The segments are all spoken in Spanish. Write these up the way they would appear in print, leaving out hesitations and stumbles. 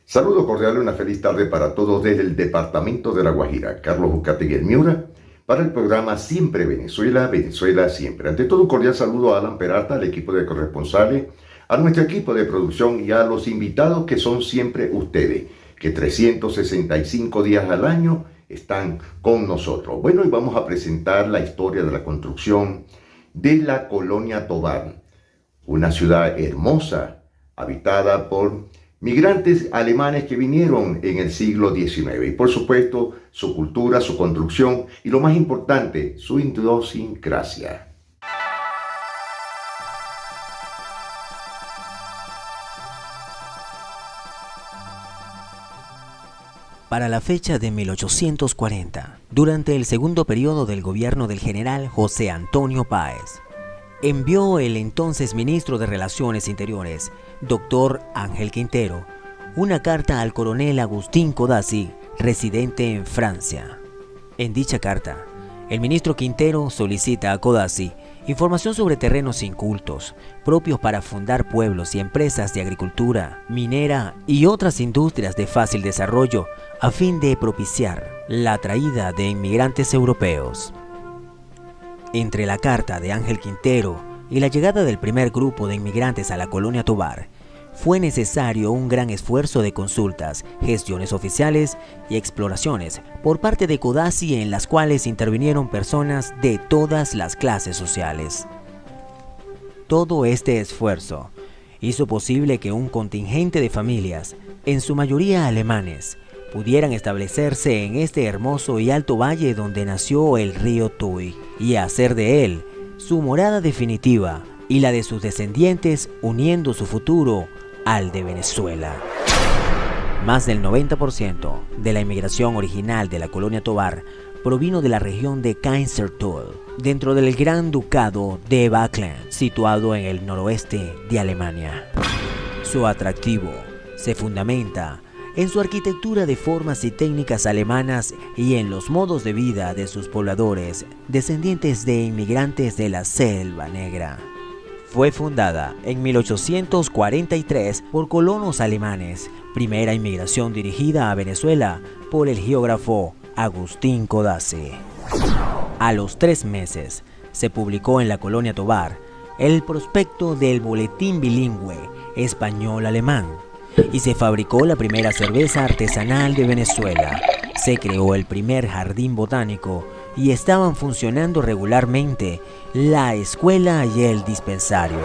Saludo cordial y una feliz tarde para todos desde el departamento de La Guajira. Carlos Ucategui Miura para el programa Siempre Venezuela, Venezuela Siempre. Ante todo, un cordial saludo a Alan Peralta, al equipo de corresponsales, a nuestro equipo de producción y a los invitados que son siempre ustedes, que 365 días al año están con nosotros. Bueno, y vamos a presentar la historia de la construcción de la Colonia Tovar, una ciudad hermosa, habitada por migrantes alemanes que vinieron en el siglo XIX. Y por supuesto, su cultura, su construcción y lo más importante, su idiosincrasia. Para la fecha de 1840, durante el segundo periodo del gobierno del general José Antonio Páez, envió el entonces ministro de Relaciones Interiores, doctor Ángel Quintero, una carta al coronel Agustín Codazzi, residente en Francia. En dicha carta, el ministro Quintero solicita a Codazzi información sobre terrenos incultos, propios para fundar pueblos y empresas de agricultura, minera y otras industrias de fácil desarrollo, a fin de propiciar la traída de inmigrantes europeos. Entre la carta de Ángel Quintero y la llegada del primer grupo de inmigrantes a la Colonia Tovar, fue necesario un gran esfuerzo de consultas, gestiones oficiales y exploraciones por parte de Codazzi, en las cuales intervinieron personas de todas las clases sociales. Todo este esfuerzo hizo posible que un contingente de familias, en su mayoría alemanes, pudieran establecerse en este hermoso y alto valle donde nació el río Tuy, y hacer de él su morada definitiva y la de sus descendientes, uniendo su futuro al de Venezuela. Más del 90% de la inmigración original de la Colonia Tovar provino de la región de Kaiserstuhl, dentro del Gran Ducado de Backland, situado en el noroeste de Alemania. Su atractivo se fundamenta en su arquitectura de formas y técnicas alemanas y en los modos de vida de sus pobladores, descendientes de inmigrantes de la Selva Negra. Fue fundada en 1843 por colonos alemanes, primera inmigración dirigida a Venezuela por el geógrafo Agustín Codazzi. A los 3 meses se publicó en la Colonia Tovar el prospecto del Boletín Bilingüe Español-Alemán, y se fabricó la primera cerveza artesanal de Venezuela. Se creó el primer jardín botánico y estaban funcionando regularmente la escuela y el dispensario.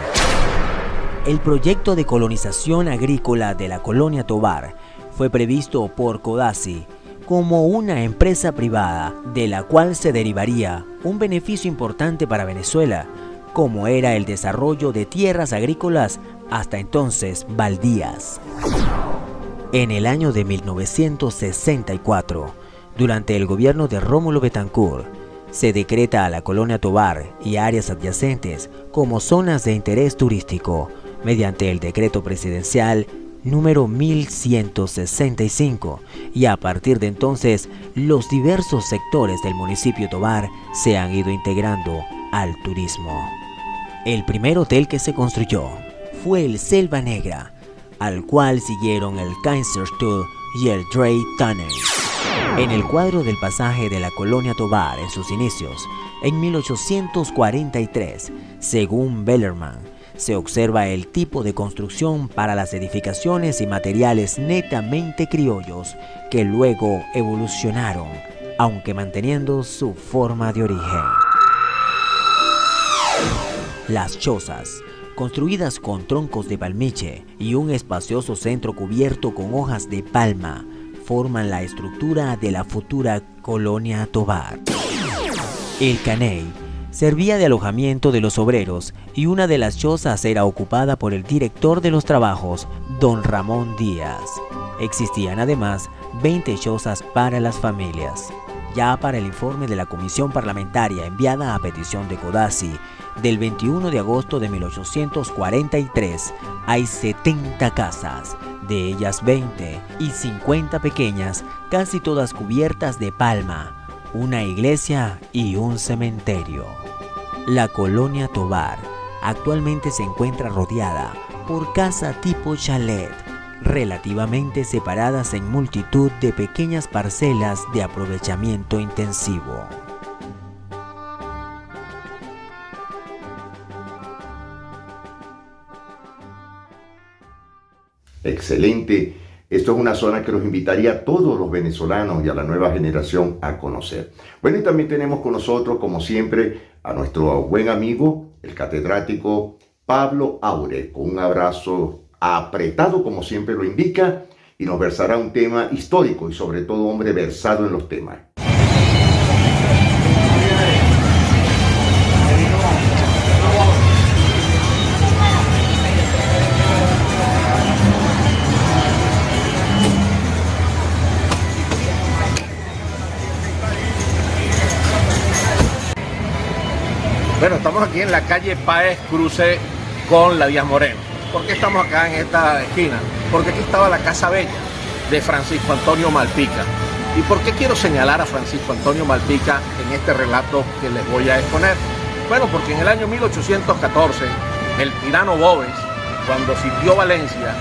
El proyecto de colonización agrícola de la Colonia Tovar fue previsto por Codazzi como una empresa privada, de la cual se derivaría un beneficio importante para Venezuela, como era el desarrollo de tierras agrícolas hasta entonces baldías. En el año de 1964, durante el gobierno de Rómulo Betancourt, se decreta a la Colonia Tovar y áreas adyacentes como zonas de interés turístico, mediante el decreto presidencial número 1165, y a partir de entonces los diversos sectores del municipio Tovar se han ido integrando al turismo. El primer hotel que se construyó fue el Selva Negra, al cual siguieron el Kaiserstuhl y el Drei Tunnel. En el cuadro del pasaje de la Colonia Tovar en sus inicios, en 1843, según Bellerman, se observa el tipo de construcción para las edificaciones y materiales netamente criollos que luego evolucionaron, aunque manteniendo su forma de origen. Las chozas, construidas con troncos de palmiche y un espacioso centro cubierto con hojas de palma, forman la estructura de la futura Colonia Tovar. El caney servía de alojamiento de los obreros y una de las chozas era ocupada por el director de los trabajos, don Ramón Díaz. Existían además 20 chozas para las familias. Ya para el informe de la comisión parlamentaria enviada a petición de Codazzi del 21 de agosto de 1843, hay 70 casas, de ellas 20 y 50 pequeñas, casi todas cubiertas de palma, una iglesia y un cementerio. La Colonia Tovar actualmente se encuentra rodeada por casa tipo chalet, relativamente separadas en multitud de pequeñas parcelas de aprovechamiento intensivo. Excelente. Esto es una zona que los invitaría a todos los venezolanos y a la nueva generación a conocer. Bueno, y también tenemos con nosotros, como siempre, a nuestro buen amigo, el catedrático Pablo Aure, con un abrazo apretado, como siempre lo indica, y nos versará un tema histórico y sobre todo hombre versado en los temas. Bueno, estamos aquí en la calle Páez, cruce con la Díaz Moreno. ¿Por qué estamos acá en esta esquina? Porque aquí estaba la Casa Bella de Francisco Antonio Malpica. ¿Y por qué quiero señalar a Francisco Antonio Malpica en este relato que les voy a exponer? Bueno, porque en el año 1814, el tirano Boves, cuando sitió Valencia,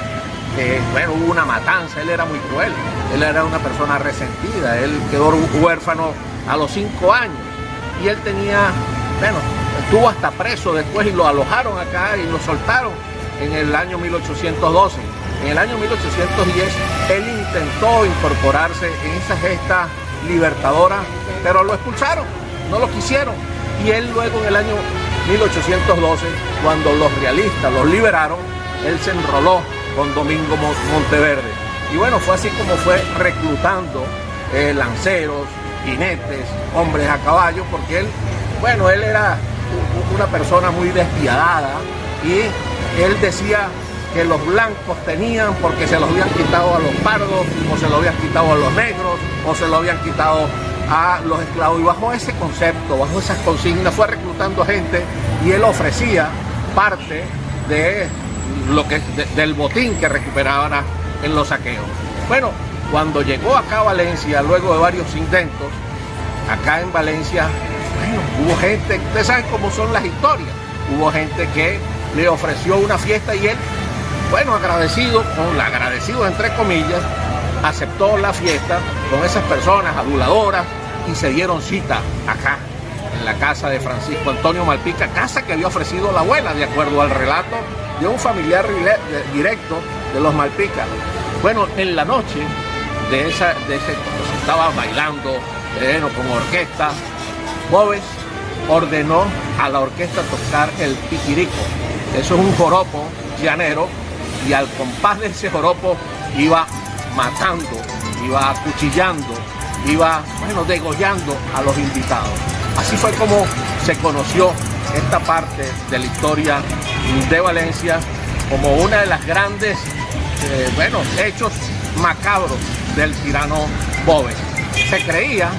hubo una matanza. Él era muy cruel, él era una persona resentida, él quedó huérfano a los 5 años y él tenía, estuvo hasta preso después y lo alojaron acá y lo soltaron en el año 1812. En el año 1810 él intentó incorporarse en esa gesta libertadora, pero lo expulsaron, no lo quisieron. Y él luego en el año 1812, cuando los realistas los liberaron, él se enroló con Domingo Monteverde. Y bueno, fue así como fue reclutando lanceros, jinetes, hombres a caballo, porque él era una persona muy despiadada y él decía que los blancos tenían porque se los habían quitado a los pardos, o se lo habían quitado a los negros, o se lo habían quitado a los esclavos. Y bajo ese concepto, bajo esas consignas, fue reclutando gente y él ofrecía parte de del botín que recuperara en los saqueos. Bueno, cuando llegó acá a Valencia, luego de varios intentos, acá en Valencia, hubo gente, ustedes saben cómo son las historias, hubo gente que le ofreció una fiesta y él, agradecido entre comillas, aceptó la fiesta con esas personas aduladoras y se dieron cita acá, en la casa de Francisco Antonio Malpica, casa que había ofrecido la abuela, de acuerdo al relato de un familiar directo de los Malpica. Bueno, en la noche de ese cuando se estaba bailando con orquesta, Boves ordenó a la orquesta tocar el piquirico. Eso es un joropo llanero, y al compás de ese joropo iba matando, iba acuchillando, iba degollando a los invitados. Así fue como se conoció esta parte de la historia de Valencia como una de las grandes hechos macabros del tirano Boves. Se creía,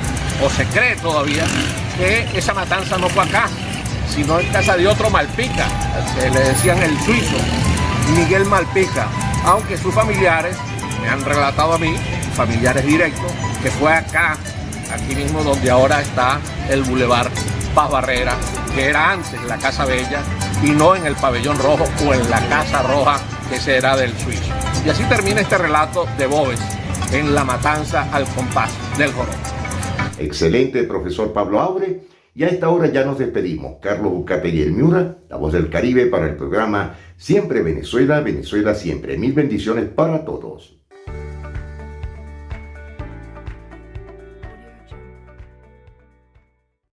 o se cree todavía, que esa matanza no fue acá, sino en casa de otro Malpica, que le decían el suizo, Miguel Malpica, aunque sus familiares me han relatado a mí, familiares directos, que fue acá, aquí mismo donde ahora está el Boulevard Paz Barrera, que era antes la Casa Bella, y no en el Pabellón Rojo o en la Casa Roja, que ese era del suizo. Y así termina este relato de Boves en la matanza al compás del joropo. Excelente, profesor Pablo Aure. Y a esta hora ya nos despedimos. Carlos Ucategui el Miura, la voz del Caribe, para el programa Siempre Venezuela, Venezuela Siempre. Mil bendiciones para todos.